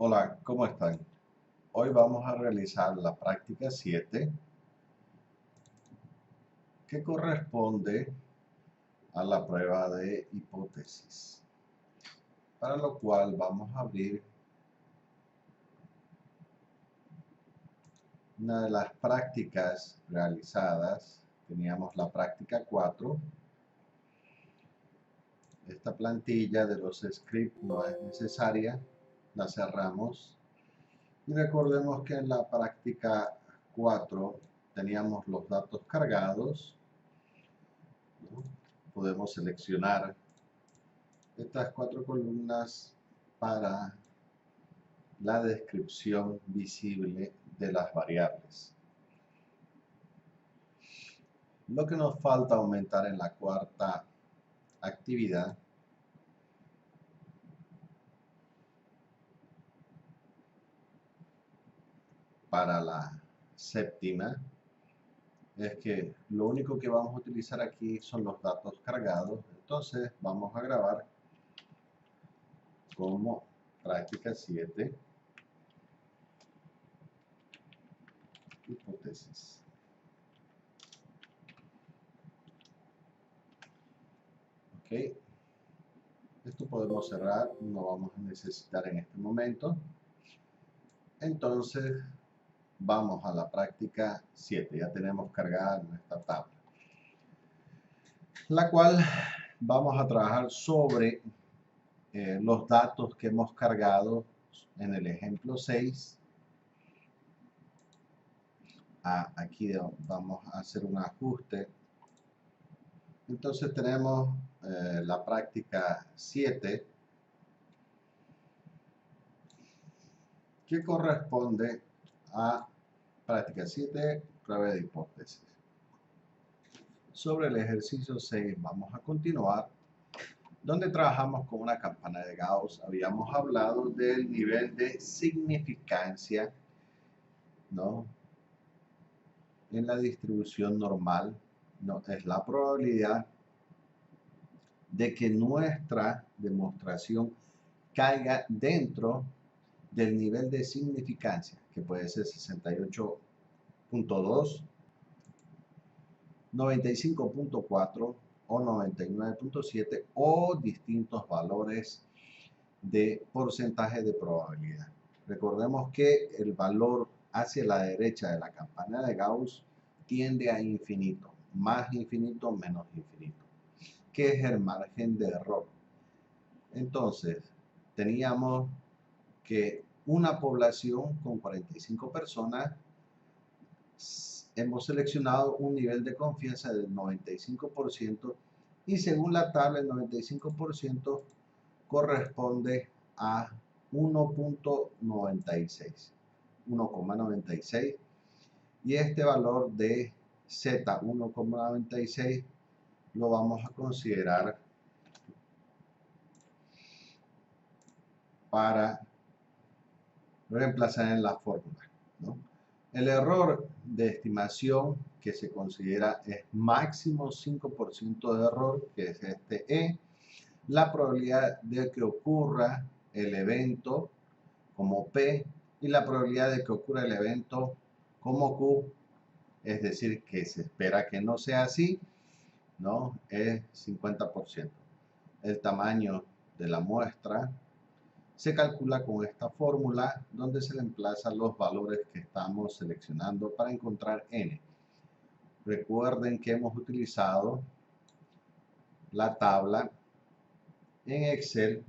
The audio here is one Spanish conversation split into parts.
Hola, ¿cómo están? Hoy vamos a realizar la práctica 7 que corresponde a la prueba de hipótesis, para lo cual vamos a abrir una de las prácticas realizadas. Teníamos la práctica 4. Esta plantilla de los scripts no es necesaria, la cerramos. Y recordemos que en la práctica 4 teníamos los datos cargados, ¿no? Podemos seleccionar estas 4 columnas para la descripción visible de las variables. Lo que nos falta aumentar en la cuarta actividad para la séptima es que lo único que vamos a utilizar aquí son los datos cargados. Entonces vamos a grabar como práctica 7 hipótesis. Ok, esto podemos cerrar, no vamos a necesitar en este momento. Entonces vamos a la práctica 7, ya tenemos cargada nuestra tabla, la cual vamos a trabajar sobre los datos que hemos cargado en el ejemplo 6. Aquí vamos a hacer un ajuste. Entonces tenemos la práctica 7 que corresponde a práctica 7, prueba de hipótesis. Sobre el ejercicio 6 vamos a continuar, donde trabajamos con una campana de Gauss. Habíamos hablado del nivel de significancia, ¿no?, en la distribución normal, ¿no? Es la probabilidad de que nuestra demostración caiga dentro del nivel de significancia, que puede ser 68.2, 95.4 o 99.7 o distintos valores de porcentaje de probabilidad. Recordemos que el valor hacia la derecha de la campana de Gauss tiende a infinito, más infinito, menos infinito, que es el margen de error. Entonces, teníamos que una población con 45 personas, hemos seleccionado un nivel de confianza del 95% y según la tabla el 95% corresponde a 1.96 y este valor de Z 1.96 lo vamos a considerar para reemplazar en la fórmula, ¿no? El error de estimación que se considera es máximo 5% de error, que es este E. La probabilidad de que ocurra el evento como P y la probabilidad de que ocurra el evento como Q, es decir, que se espera que no sea así, ¿no?, es 50%. El tamaño de la muestra se calcula con esta fórmula donde se le emplazan los valores que estamos seleccionando para encontrar n. Recuerden que hemos utilizado la tabla en Excel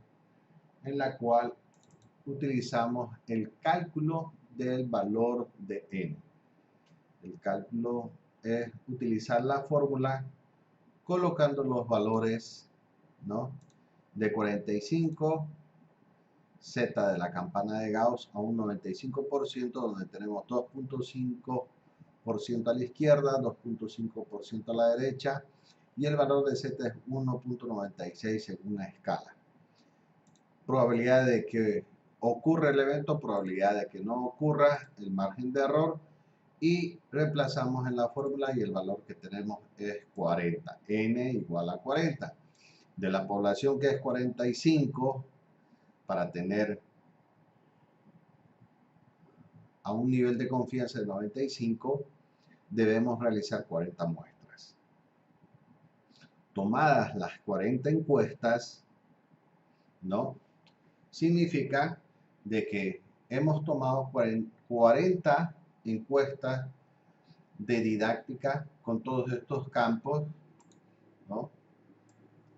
en la cual utilizamos el cálculo del valor de n. El cálculo es utilizar la fórmula colocando los valores, ¿no?, de 45, Z de la campana de Gauss a un 95%, donde tenemos 2.5% a la izquierda, 2.5% a la derecha, y el valor de Z es 1.96 según la escala. Probabilidad de que ocurra el evento, probabilidad de que no ocurra, el margen de error, y reemplazamos en la fórmula y el valor que tenemos es 40, n igual a 40. De la población que es 45, para tener a un nivel de confianza de 95, debemos realizar 40 muestras. Tomadas las 40 encuestas, ¿no? Significa de que hemos tomado 40 encuestas de didáctica con todos estos campos, ¿no?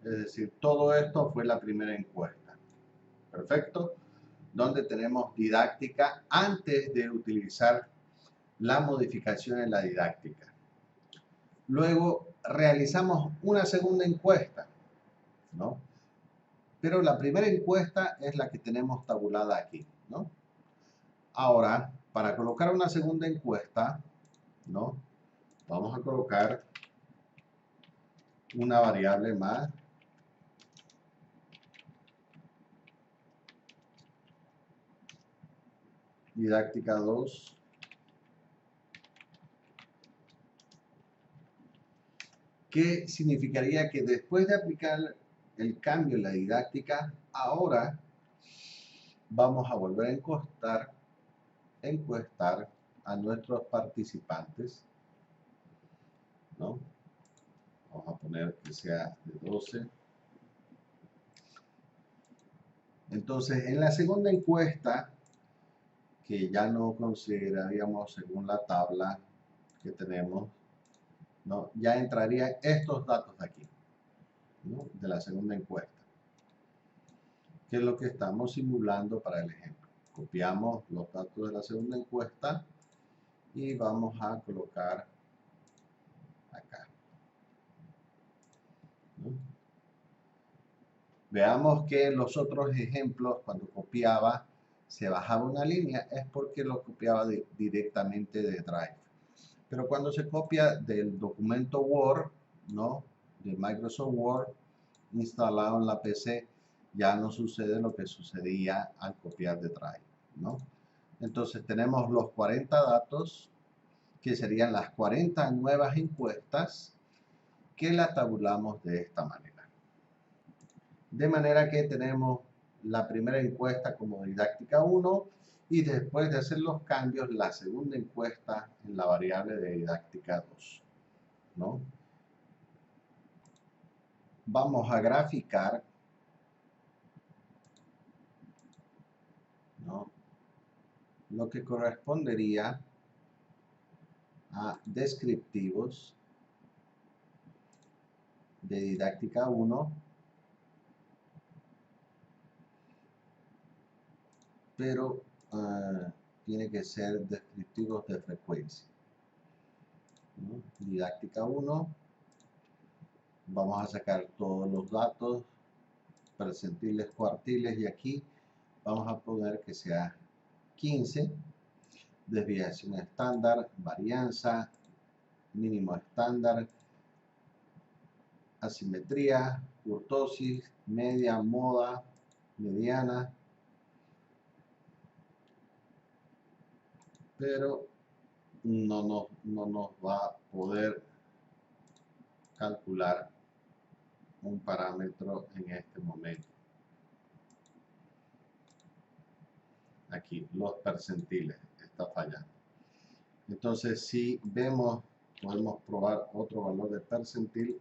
Es decir, todo esto fue la primera encuesta. Perfecto. Donde tenemos didáctica antes de utilizar la modificación en la didáctica. Luego realizamos una segunda encuesta, ¿no? Pero la primera encuesta es la que tenemos tabulada aquí, ¿no? Ahora, para colocar una segunda encuesta, ¿no? Vamos a colocar una variable más. Didáctica 2. ¿Qué significaría? Que después de aplicar el cambio en la didáctica, ahora vamos a volver a encuestar a nuestros participantes, ¿no? Vamos a poner que sea de 12. Entonces, en la segunda encuesta, que ya no consideraríamos según la tabla que tenemos, ¿no? Ya entrarían estos datos de aquí, ¿no? De la segunda encuesta, que es lo que estamos simulando para el ejemplo. Copiamos los datos de la segunda encuesta y vamos a colocar acá, ¿no? Veamos que los otros ejemplos, cuando copiaba, se bajaba una línea, es porque lo copiaba directamente de Drive. Pero cuando se copia del documento Word, ¿no? De Microsoft Word, instalado en la PC, ya no sucede lo que sucedía al copiar de Drive, ¿no? Entonces tenemos los 40 datos, que serían las 40 nuevas encuestas, que la tabulamos de esta manera. De manera que tenemos la primera encuesta como didáctica 1 y después de hacer los cambios, la segunda encuesta en la variable de didáctica 2, ¿no? Vamos a graficar, ¿no? Lo que correspondería a descriptivos de didáctica 1, pero tiene que ser descriptivos de frecuencia, ¿no? Didáctica 1, vamos a sacar todos los datos, percentiles, cuartiles, y aquí vamos a poner que sea 15, desviación estándar, varianza, mínimo estándar, asimetría, kurtosis, media, moda, mediana, pero no nos va a poder calcular un parámetro en este momento. Aquí, los percentiles, está fallando. Entonces, si vemos, podemos probar otro valor de percentil,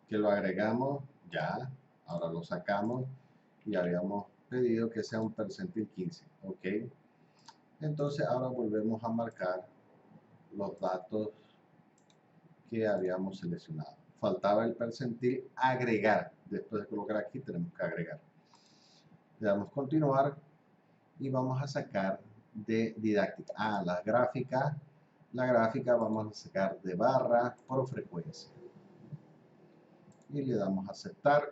que lo agregamos, ya, ahora lo sacamos, y habíamos pedido que sea un percentil 15, ok. Entonces ahora volvemos a marcar los datos que habíamos seleccionado. Faltaba el percentil agregar. Después de colocar aquí tenemos que agregar. Le damos continuar y vamos a sacar de didáctica. La gráfica. La gráfica vamos a sacar de barra por frecuencia. Y le damos a aceptar.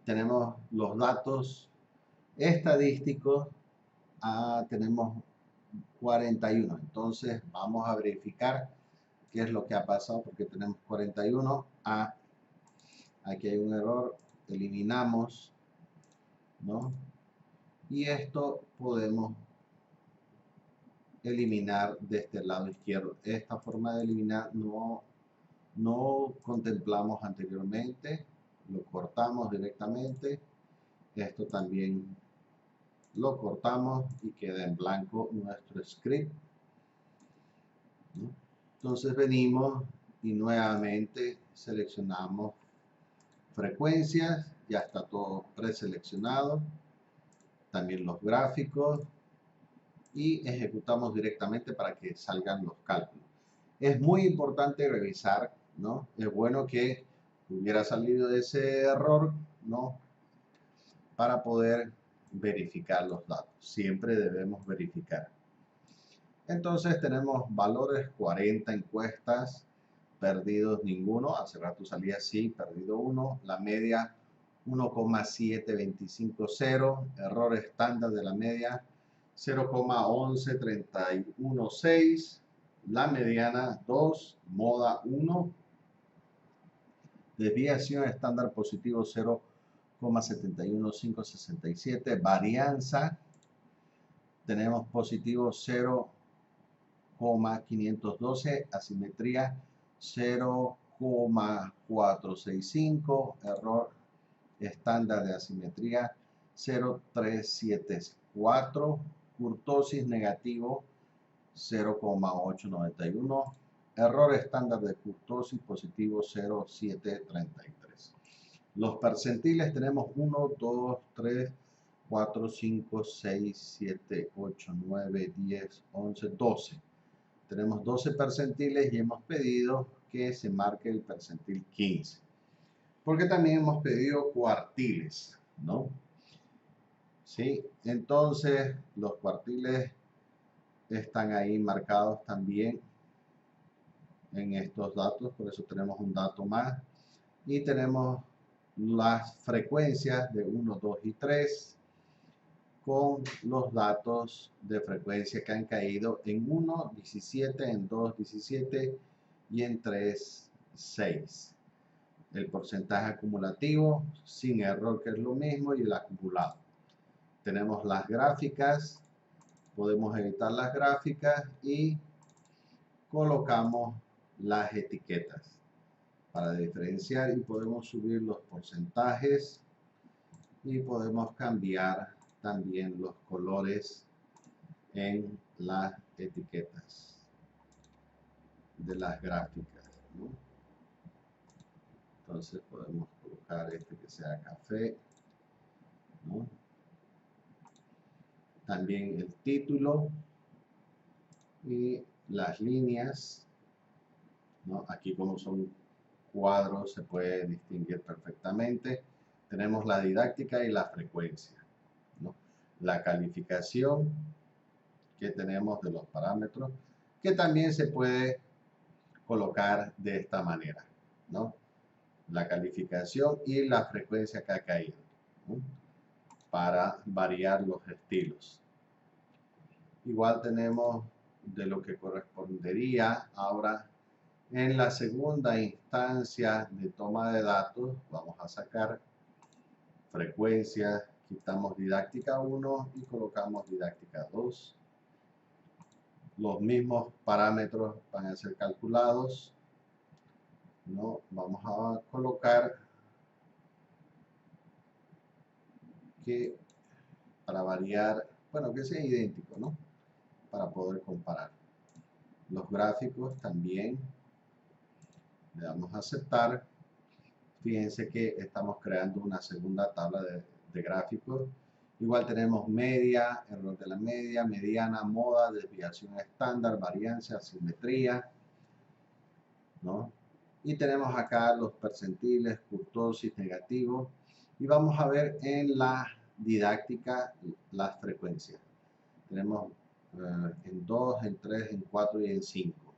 Tenemos los datos estadísticos. Tenemos 41. Entonces vamos a verificar qué es lo que ha pasado, porque tenemos 41. Aquí hay un error, eliminamos, ¿no? Y esto podemos eliminar de este lado izquierdo. Esta forma de eliminar no contemplamos anteriormente, lo cortamos directamente. Esto también lo cortamos y queda en blanco nuestro script, ¿no? Entonces venimos y nuevamente seleccionamos frecuencias, ya está todo preseleccionado, también los gráficos, y ejecutamos directamente para que salgan los cálculos. Es muy importante revisar, ¿no? Es bueno que hubiera salido ese error, ¿no? Para poder verificar los datos. Siempre debemos verificar. Entonces tenemos valores 40 encuestas, perdidos ninguno. Hace rato salía así, perdido 1. La media 1,7250. Error estándar de la media 0,11316. La mediana 2. Moda 1. Desviación estándar positivo 0,711567. Varianza tenemos positivo 0,512. Asimetría 0,465. Error estándar de asimetría 0,374. Kurtosis negativo 0,891. Error estándar de kurtosis positivo 0,733. Los percentiles tenemos 1, 2, 3, 4, 5, 6, 7, 8, 9, 10, 11, 12. Tenemos 12 percentiles y hemos pedido que se marque el percentil 15. Porque también hemos pedido cuartiles, ¿no? ¿Sí? Entonces, los cuartiles están ahí marcados también en estos datos, por eso tenemos un dato más. Y tenemos las frecuencias de 1, 2 y 3 con los datos de frecuencia que han caído en 1, 17, en 2, 17 y en 3, 6. El porcentaje acumulativo sin error, que es lo mismo, y el acumulado. Tenemos las gráficas, podemos editar las gráficas y colocamos las etiquetas para diferenciar, y podemos subir los porcentajes y podemos cambiar también los colores en las etiquetas de las gráficas, ¿no? Entonces podemos colocar este que sea café, ¿no? También el título y las líneas, ¿no? Aquí, como son cuadros, se puede distinguir perfectamente. Tenemos la didáctica y la frecuencia, ¿no? La calificación que tenemos de los parámetros, que también se puede colocar de esta manera, ¿no? La calificación y la frecuencia que ha caído, ¿no? Para variar los estilos. Igual tenemos de lo que correspondería ahora en la segunda instancia de toma de datos. Vamos a sacar frecuencia, quitamos didáctica 1 y colocamos didáctica 2. Los mismos parámetros van a ser calculados, ¿no? Vamos a colocar que para variar, bueno, que sea idéntico, ¿no? Para poder comparar. Los gráficos también le damos a aceptar. Fíjense que estamos creando una segunda tabla de gráficos. Igual tenemos media, error de la media, mediana, moda, desviación estándar, varianza, asimetría, ¿no? Y tenemos acá los percentiles, kurtosis, negativo. Y vamos a ver en la didáctica las frecuencias. Tenemos en 2, en 3, en 4 y en 5.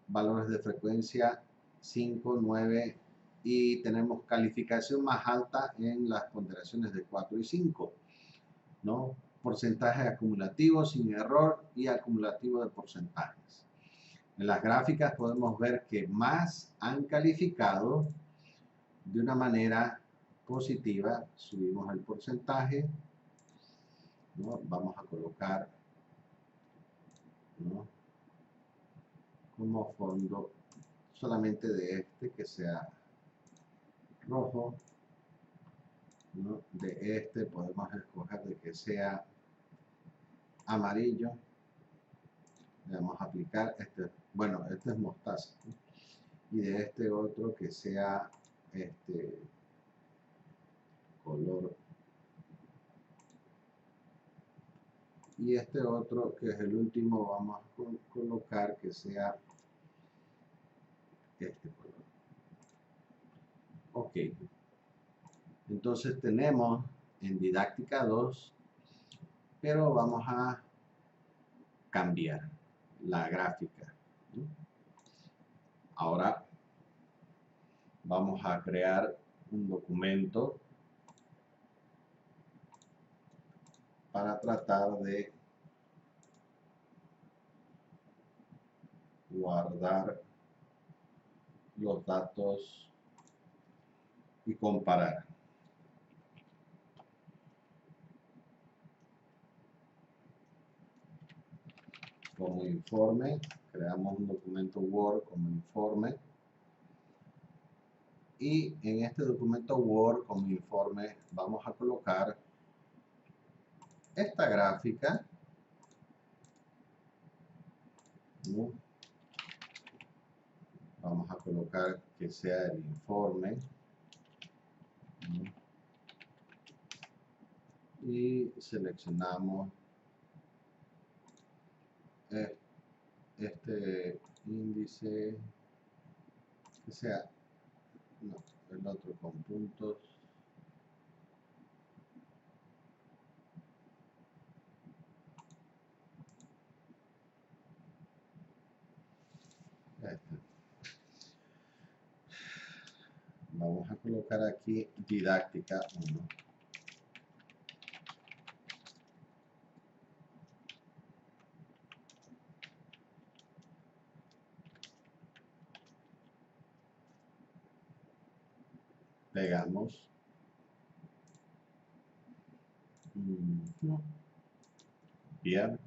Valores de frecuencia 5, 9 y tenemos calificación más alta en las ponderaciones de 4 y 5, ¿no? Porcentaje acumulativo sin error y acumulativo de porcentajes. En las gráficas podemos ver que más han calificado de una manera positiva. Subimos el porcentaje, ¿no? Vamos a colocar, ¿no?, como fondo solamente de este que sea rojo, ¿no? De este podemos escoger de que sea amarillo. Le vamos a aplicar este, bueno, este es mostaza, ¿no? Y de este otro que sea este color, y este otro que es el último vamos a colocar que sea este color. Ok, entonces tenemos en didáctica 2, pero vamos a cambiar la gráfica, ¿no? Ahora vamos a crear un documento para tratar de guardar los datos y comparar. Como informe, creamos un documento Word como informe, y en este documento Word como informe vamos a colocar esta gráfica, ¿no? Vamos a colocar que sea el informe, ¿no? Y seleccionamos este índice, que sea, no, el otro con puntos. Este. Vamos a colocar aquí didáctica 1. Pegamos. Bien.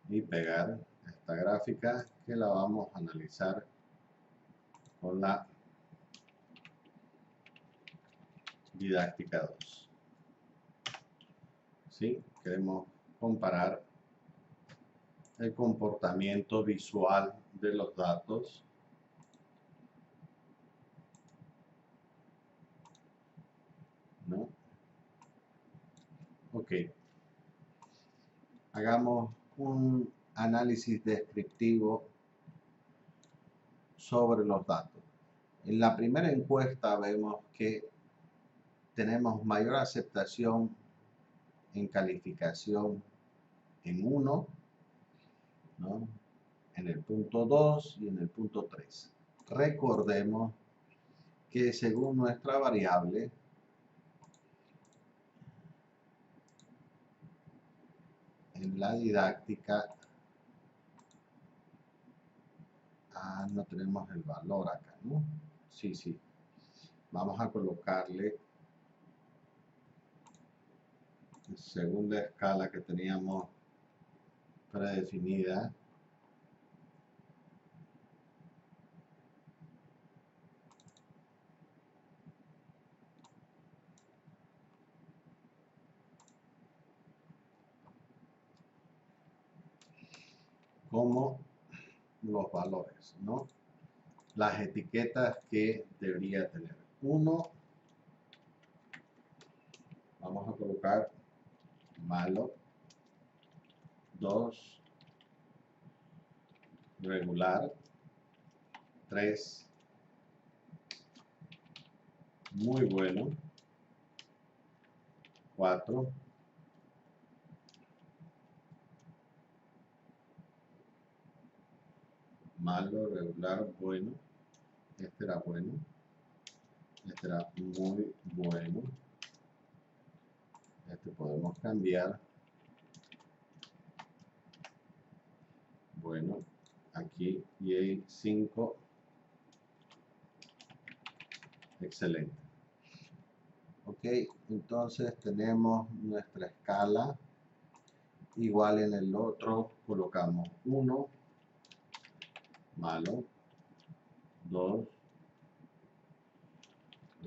Y pegar esta gráfica que la vamos a analizar con la didáctica 2. ¿Sí? Queremos comparar el comportamiento visual de los datos. ¿No? Ok. Hagamos un análisis descriptivo sobre los datos. En la primera encuesta vemos que tenemos mayor aceptación en calificación en 1, ¿no? En el punto 2 y en el punto 3. Recordemos que según nuestra variable, en la didáctica, no tenemos el valor acá, ¿no? Sí, sí. Vamos a colocarle, según la escala que teníamos predefinida, como los valores, ¿no? Las etiquetas que debería tener. 1, vamos a colocar malo. 2, regular. 3, muy bueno. 4, malo, regular, bueno. Este era bueno. Este era muy bueno. Este podemos cambiar. Bueno, aquí y hay 5. Excelente. Ok, entonces tenemos nuestra escala. Igual en el otro colocamos 1, malo, 2,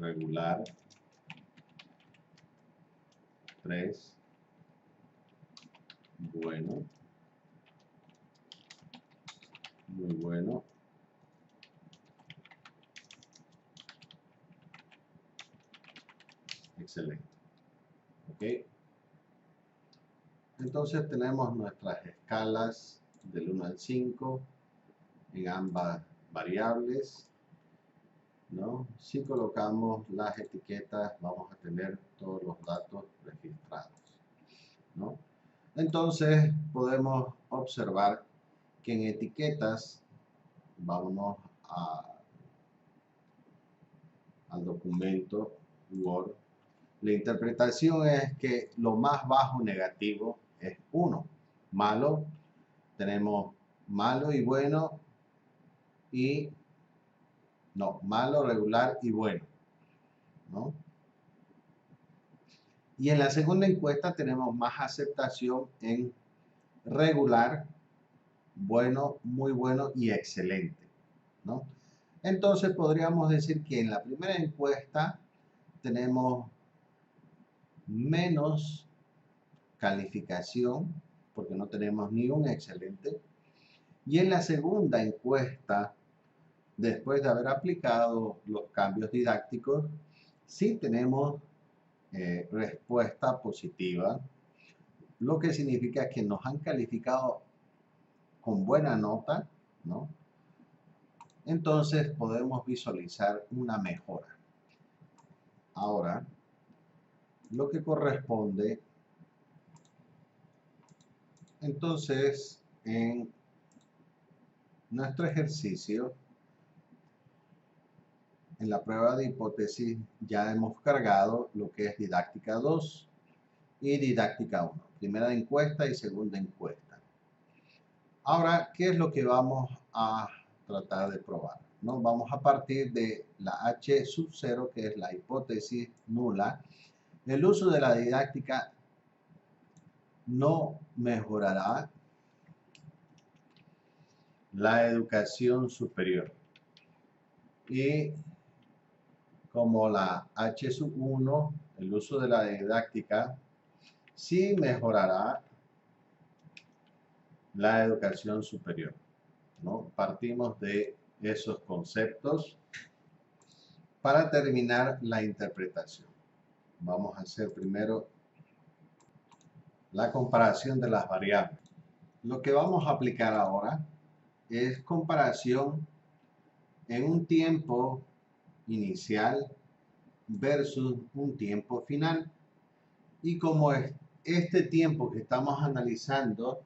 regular, 3, bueno, muy bueno, excelente. ¿Ok? Entonces tenemos nuestras escalas del 1 al 5 en ambas variables, ¿no? Si colocamos las etiquetas vamos a tener todos los datos registrados, ¿no? Entonces podemos observar que en etiquetas, vámonos al documento Word, la interpretación es que lo más bajo negativo es 1. Malo, tenemos malo y bueno, y no, malo, regular y bueno, ¿no? Y en la segunda encuesta tenemos más aceptación en regular, bueno, muy bueno y excelente, ¿no? Entonces podríamos decir que en la primera encuesta tenemos menos calificación porque no tenemos ni un excelente, y en la segunda encuesta, después de haber aplicado los cambios didácticos, sí tenemos respuesta positiva, lo que significa que nos han calificado con buena nota, ¿no? Entonces podemos visualizar una mejora. Ahora, lo que corresponde, entonces, en nuestro ejercicio, en la prueba de hipótesis, ya hemos cargado lo que es didáctica 2 y didáctica 1, primera encuesta y segunda encuesta. Ahora, ¿qué es lo que vamos a tratar de probar? ¿No? Vamos a partir de la H sub 0, que es la hipótesis nula. El uso de la didáctica no mejorará la educación superior. Y como la H sub 1, el uso de la didáctica sí mejorará la educación superior, ¿no? Partimos de esos conceptos para terminar la interpretación. Vamos a hacer primero la comparación de las variables. Lo que vamos a aplicar ahora es comparación en un tiempo inicial versus un tiempo final. Y como este tiempo que estamos analizando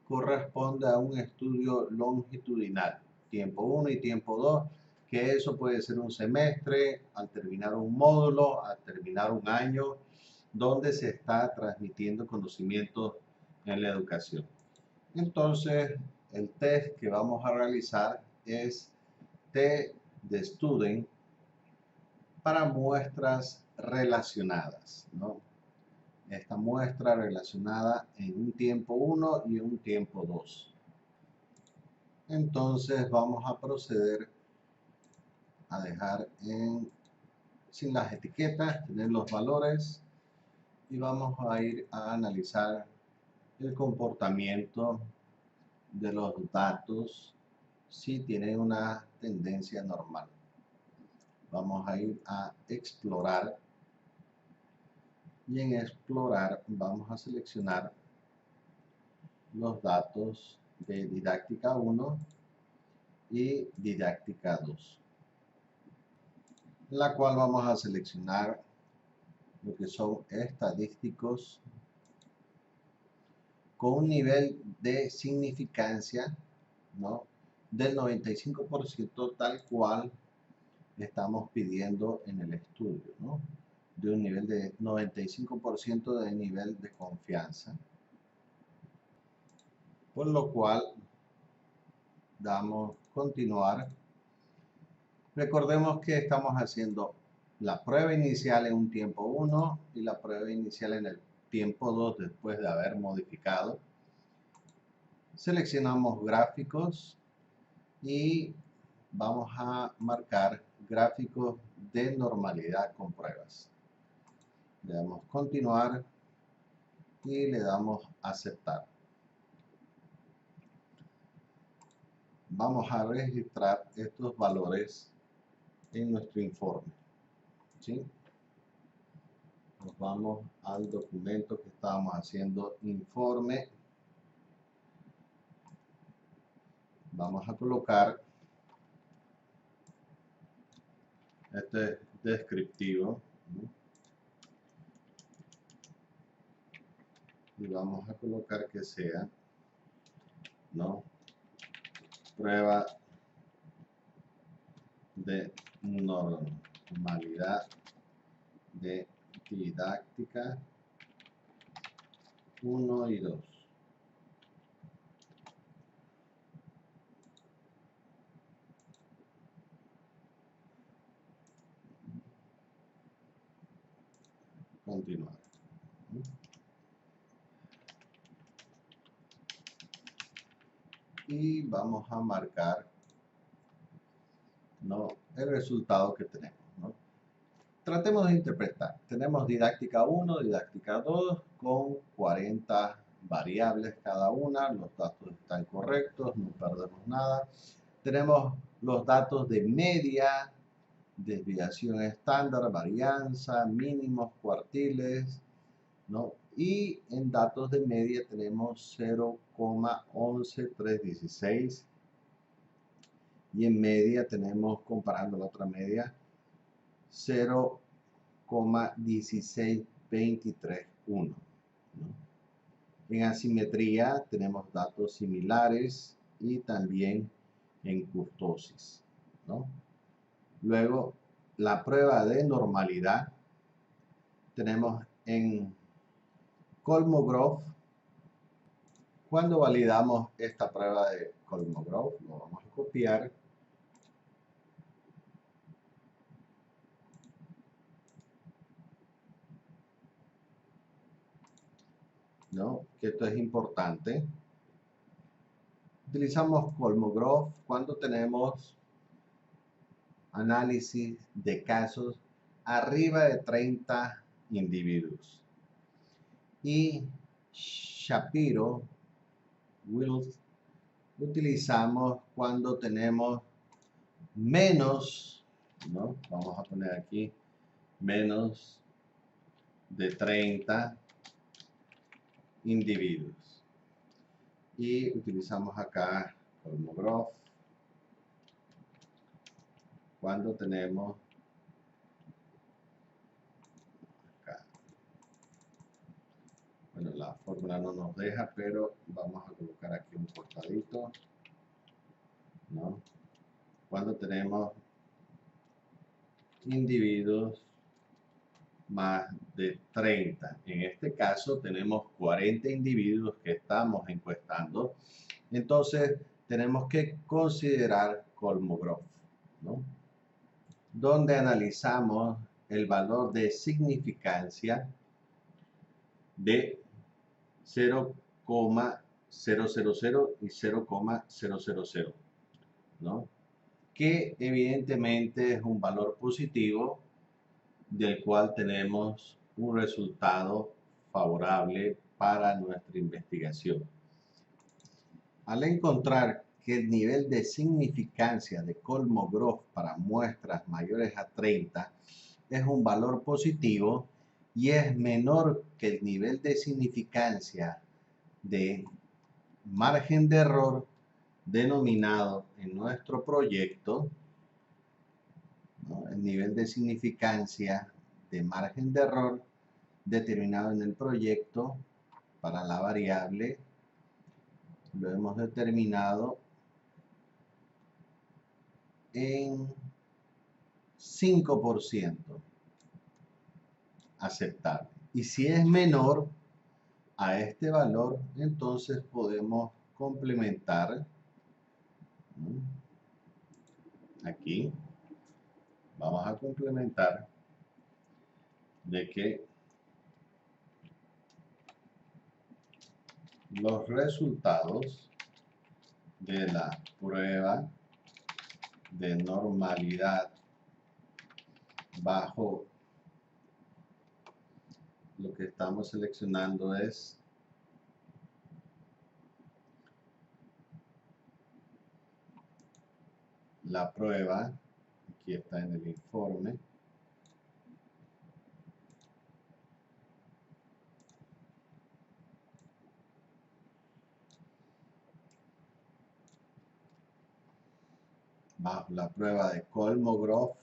corresponde a un estudio longitudinal, tiempo 1 y tiempo 2, que eso puede ser un semestre, al terminar un módulo, al terminar un año, donde se está transmitiendo conocimientos en la educación. Entonces, el test que vamos a realizar es test de Student para muestras relacionadas, ¿no? Esta muestra relacionada en un tiempo 1 y un tiempo 2. Entonces vamos a proceder a dejar sin las etiquetas, tener los valores, y vamos a ir a analizar el comportamiento de los datos si tienen una tendencia normal. Vamos a ir a explorar, y en explorar vamos a seleccionar los datos de didáctica 1 y didáctica 2, la cual vamos a seleccionar lo que son estadísticos con un nivel de significancia, ¿no?, del 95%, tal cual estamos pidiendo en el estudio, ¿no?, de un nivel de 95% de nivel de confianza, por lo cual damos continuar. Recordemos que estamos haciendo la prueba inicial en un tiempo 1 y la prueba inicial en el tiempo 2 después de haber modificado. Seleccionamos gráficos y vamos a marcar gráficos de normalidad con pruebas. Le damos continuar y le damos aceptar. Vamos a registrar estos valores en nuestro informe, ¿sí? Nos vamos al documento que estábamos haciendo, informe. Vamos a colocar este descriptivo, ¿no? Y vamos a colocar que sea, ¿no?, prueba de normalidad de didáctica 1 y 2. Continuar. Y vamos a marcar, ¿no?, el resultado que tenemos, ¿no? Tratemos de interpretar. Tenemos didáctica 1, didáctica 2 con 40 variables cada una. Los datos están correctos, no perdemos nada. Tenemos los datos de media, desviación estándar, varianza, mínimos, cuartiles, ¿no? Y en datos de media tenemos 0,11316. Y en media tenemos, comparando la otra media, 0,16231, ¿no? En asimetría tenemos datos similares y también en kurtosis, ¿no? Luego, la prueba de normalidad tenemos en Kolmogorov. Cuando validamos esta prueba de Kolmogorov, lo vamos a copiar. ¿No? Que esto es importante. Utilizamos Kolmogorov cuando tenemos análisis de casos arriba de 30 individuos. Y Shapiro Wills utilizamos cuando tenemos menos, ¿no?, vamos a poner aquí menos de 30 individuos. Y utilizamos acá Kolmogorov cuando tenemos acá. Bueno, la fórmula no nos deja, pero vamos a colocar aquí un cortadito, ¿no? Cuando tenemos individuos más de 30. En este caso tenemos 40 individuos que estamos encuestando. Entonces tenemos que considerar Kolmogorov, ¿no?, donde analizamos el valor de significancia de 0,000 y 0,000, ¿no?, que evidentemente es un valor positivo del cual tenemos un resultado favorable para nuestra investigación. Al encontrar que el nivel de significancia de Kolmogorov para muestras mayores a 30 es un valor positivo y es menor que el nivel de significancia de margen de error denominado en nuestro proyecto, ¿no?, el nivel de significancia de margen de error determinado en el proyecto para la variable lo hemos determinado en 5% aceptable. Y si es menor a este valor, entonces podemos complementar, ¿no?, aquí vamos a complementar de que los resultados de la prueba de normalidad bajo lo que estamos seleccionando es la prueba, aquí está en el informe, bajo la prueba de Kolmogorov,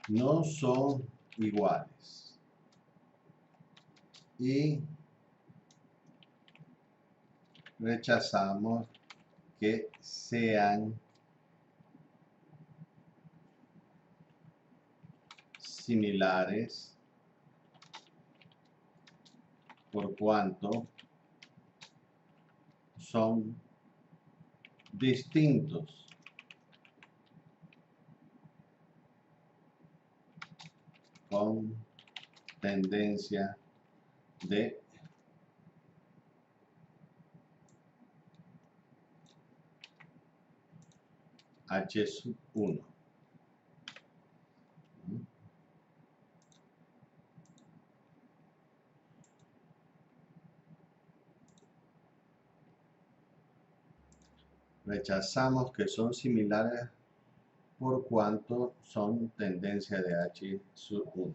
no son iguales y rechazamos que sean similares por cuanto son distintos con tendencia de H1. Rechazamos que son similares por cuanto son tendencia de H1.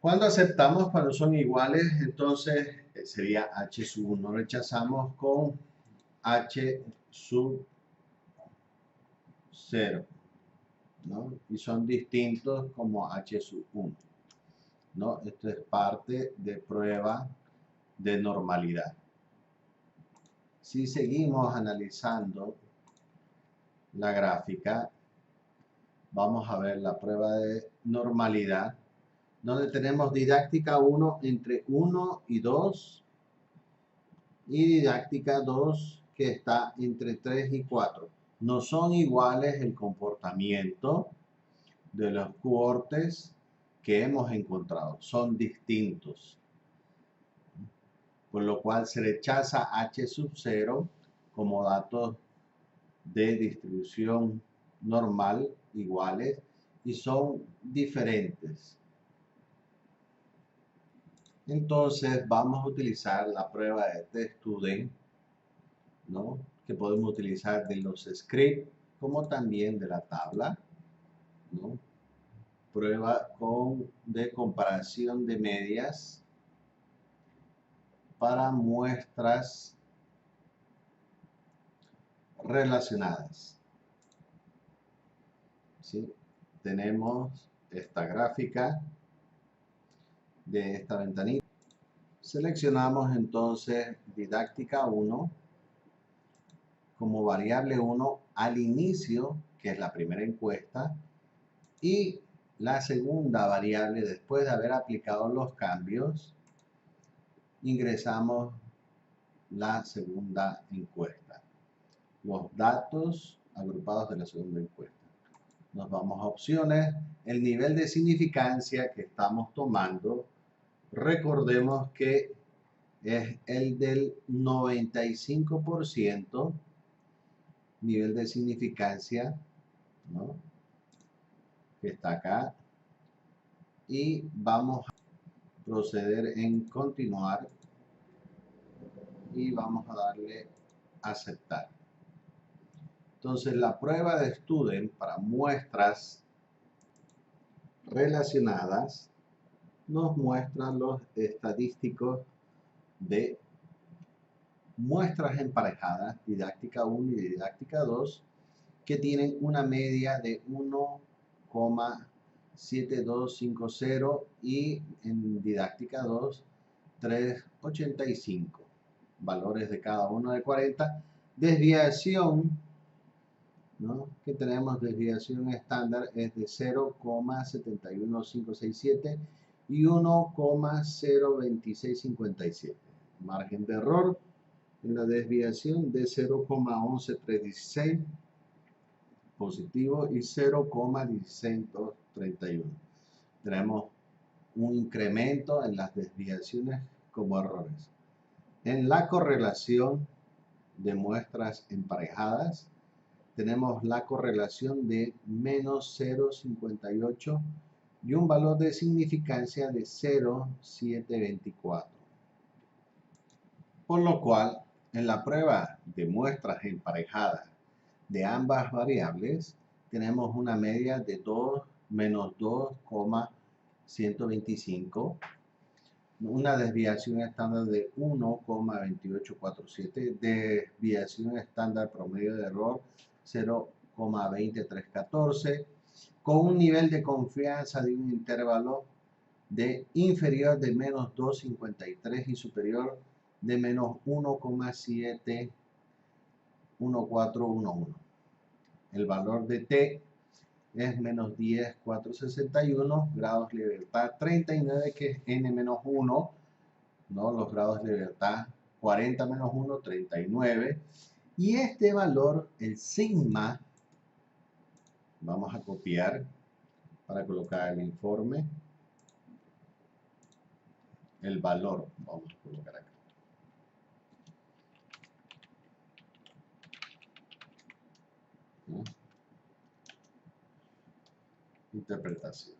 Cuando aceptamos cuando son iguales, entonces sería H1. Rechazamos con H sub 0, ¿no? Y son distintos como H sub 1, ¿no? Esto es parte de prueba de normalidad. Si seguimos analizando la gráfica, vamos a ver la prueba de normalidad, donde tenemos didáctica 1 entre 1 y 2 y didáctica 2 que está entre 3 y 4. No son iguales el comportamiento de los cohortes que hemos encontrado, son distintos, por lo cual se rechaza H sub 0 como datos de distribución normal iguales y son diferentes. Entonces vamos a utilizar la prueba de test-student, ¿no? Que podemos utilizar de los scripts como también de la tabla, ¿no? Prueba de comparación de medias para muestras relacionadas. ¿Sí? Tenemos esta gráfica de esta ventanita. Seleccionamos entonces didáctica 1 como variable 1 al inicio, que es la primera encuesta, y la segunda variable después de haber aplicado los cambios, ingresamos la segunda encuesta, los datos agrupados de la segunda encuesta. Nos vamos a opciones, el nivel de significancia que estamos tomando, recordemos que es el del 95%, nivel de significancia, ¿no? Que está acá, y vamos a proceder en continuar y vamos a darle a aceptar. Entonces la prueba de student para muestras relacionadas nos muestra los estadísticos de muestras emparejadas, didáctica 1 y didáctica 2, que tienen una media de 1,7250 y en didáctica 2, 3,85. Valores de cada uno de 40. Desviación, ¿no? Que tenemos desviación estándar es de 0,71567 y 1,02657. Margen de error en la desviación de 0,11316 positivo y 0,1631. Tenemos un incremento en las desviaciones como errores. En la correlación de muestras emparejadas, tenemos la correlación de menos 0,58 y un valor de significancia de 0,724. Por lo cual, en la prueba de muestras emparejadas de ambas variables, tenemos una media de 2 menos 2,125, una desviación estándar de 1,2847, desviación estándar promedio de error 0,2314, con un nivel de confianza de un intervalo de inferior de menos 2,53 y superior de menos 1,71411. El valor de T es menos 10,461, grados de libertad 39, que es N menos 1, ¿no? Los grados de libertad 40 menos 1, 39. Y este valor, el sigma, vamos a copiar para colocar el informe. El valor, vamos a colocar acá. ¿No? Interpretación.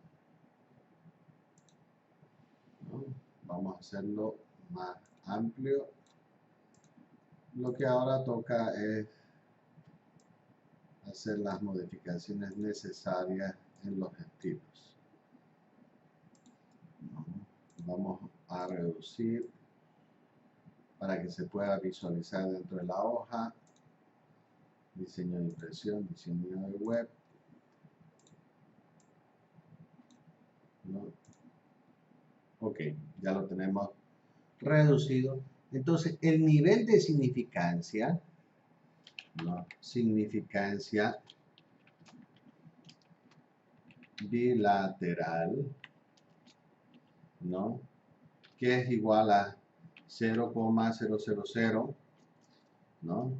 ¿No? Vamos a hacerlo más amplio. Lo que ahora toca es hacer las modificaciones necesarias en los estilos. ¿No? Vamos a reducir para que se pueda visualizar dentro de la hoja. Diseño de impresión, diseño de web. ¿No? Ok, ya lo tenemos reducido. Entonces, el nivel de significancia, ¿no? Significancia bilateral, ¿no? Que es igual a 0,000, ¿no?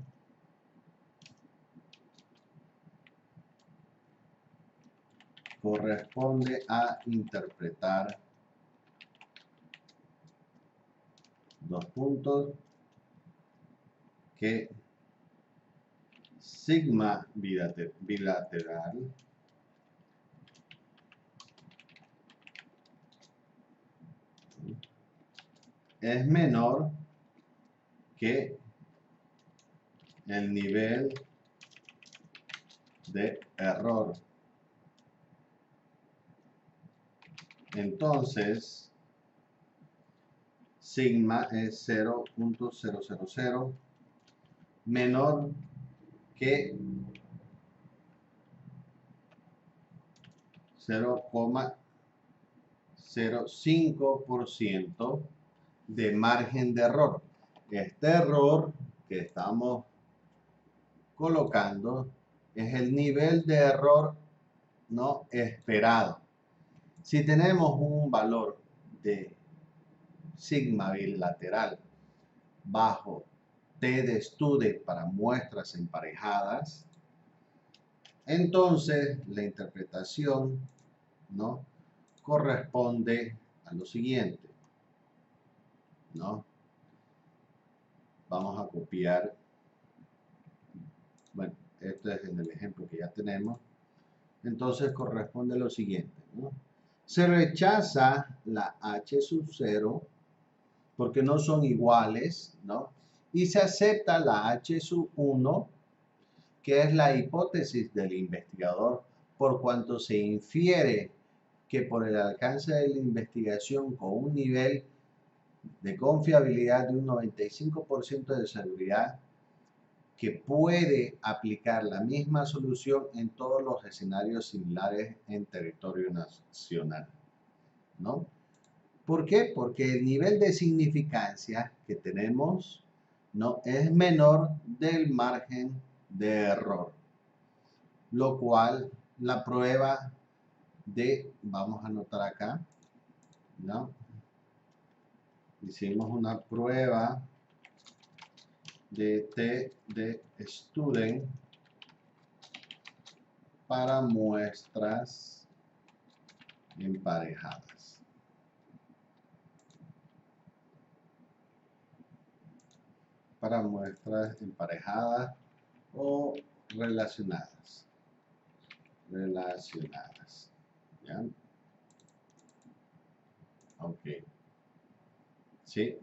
Corresponde a interpretar dos puntos que sigma bilateral es menor que el nivel de error. Entonces, sigma es 0,000 menor que 0,05% de margen de error. Este error que estamos colocando es el nivel de error no esperado. Si tenemos un valor de sigma bilateral bajo T de Stude para muestras emparejadas, entonces la interpretación, ¿no?, corresponde a lo siguiente, ¿no? Vamos a copiar, bueno, este es en el ejemplo que ya tenemos. Entonces corresponde a lo siguiente, ¿no? Se rechaza la H sub 0 porque no son iguales, ¿no? Y se acepta la H sub 1, que es la hipótesis del investigador, por cuanto se infiere que por el alcance de la investigación con un nivel de confiabilidad de un 95% de seguridad, que puede aplicar la misma solución en todos los escenarios similares en territorio nacional, ¿no? ¿Por qué? Porque el nivel de significancia que tenemos, ¿no?, es menor del margen de error, lo cual la prueba de, vamos a anotar acá, ¿no? Hicimos una prueba de T de Student para muestras emparejadas. para muestras emparejadas o relacionadas. ¿Ya? Ok. ¿Sí?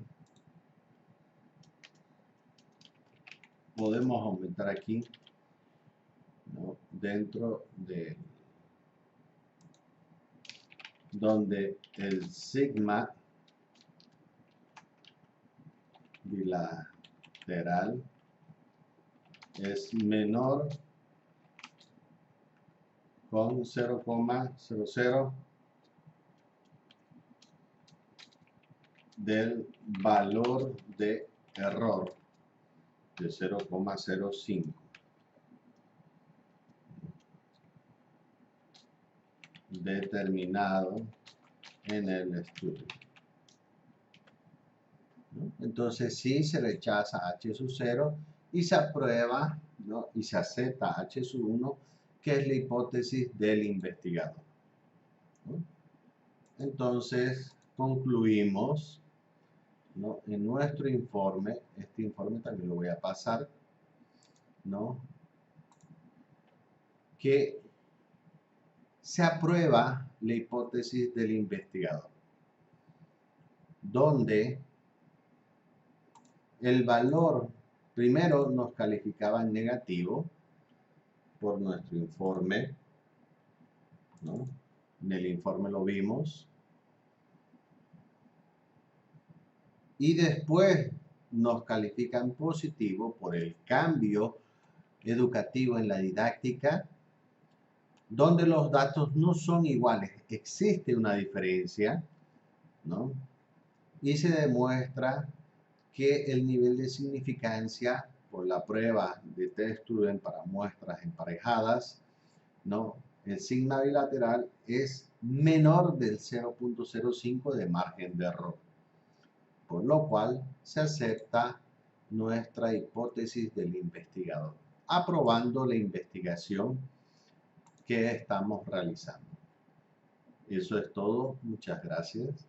Podemos aumentar aquí, ¿no? Dentro de donde el sigma bilateral es menor con 0,00 del valor de error de 0,05 determinado en el estudio, ¿no? Entonces sí se rechaza H sub 0 y se aprueba, ¿no? Y se acepta H sub 1, que es la hipótesis del investigador, ¿no? Entonces concluimos, ¿no? En nuestro informe, este informe también lo voy a pasar, ¿no? Que se aprueba la hipótesis del investigador, donde el valor primero nos calificaba en negativo por nuestro informe, ¿no? En el informe lo vimos. Y después nos califican positivo por el cambio educativo en la didáctica, donde los datos no son iguales, existe una diferencia, ¿no? Y se demuestra que el nivel de significancia por la prueba de test student para muestras emparejadas, ¿no? El sigma bilateral es menor del 0,05 de margen de error, por lo cual se acepta nuestra hipótesis del investigador, aprobando la investigación que estamos realizando. Eso es todo. Muchas gracias.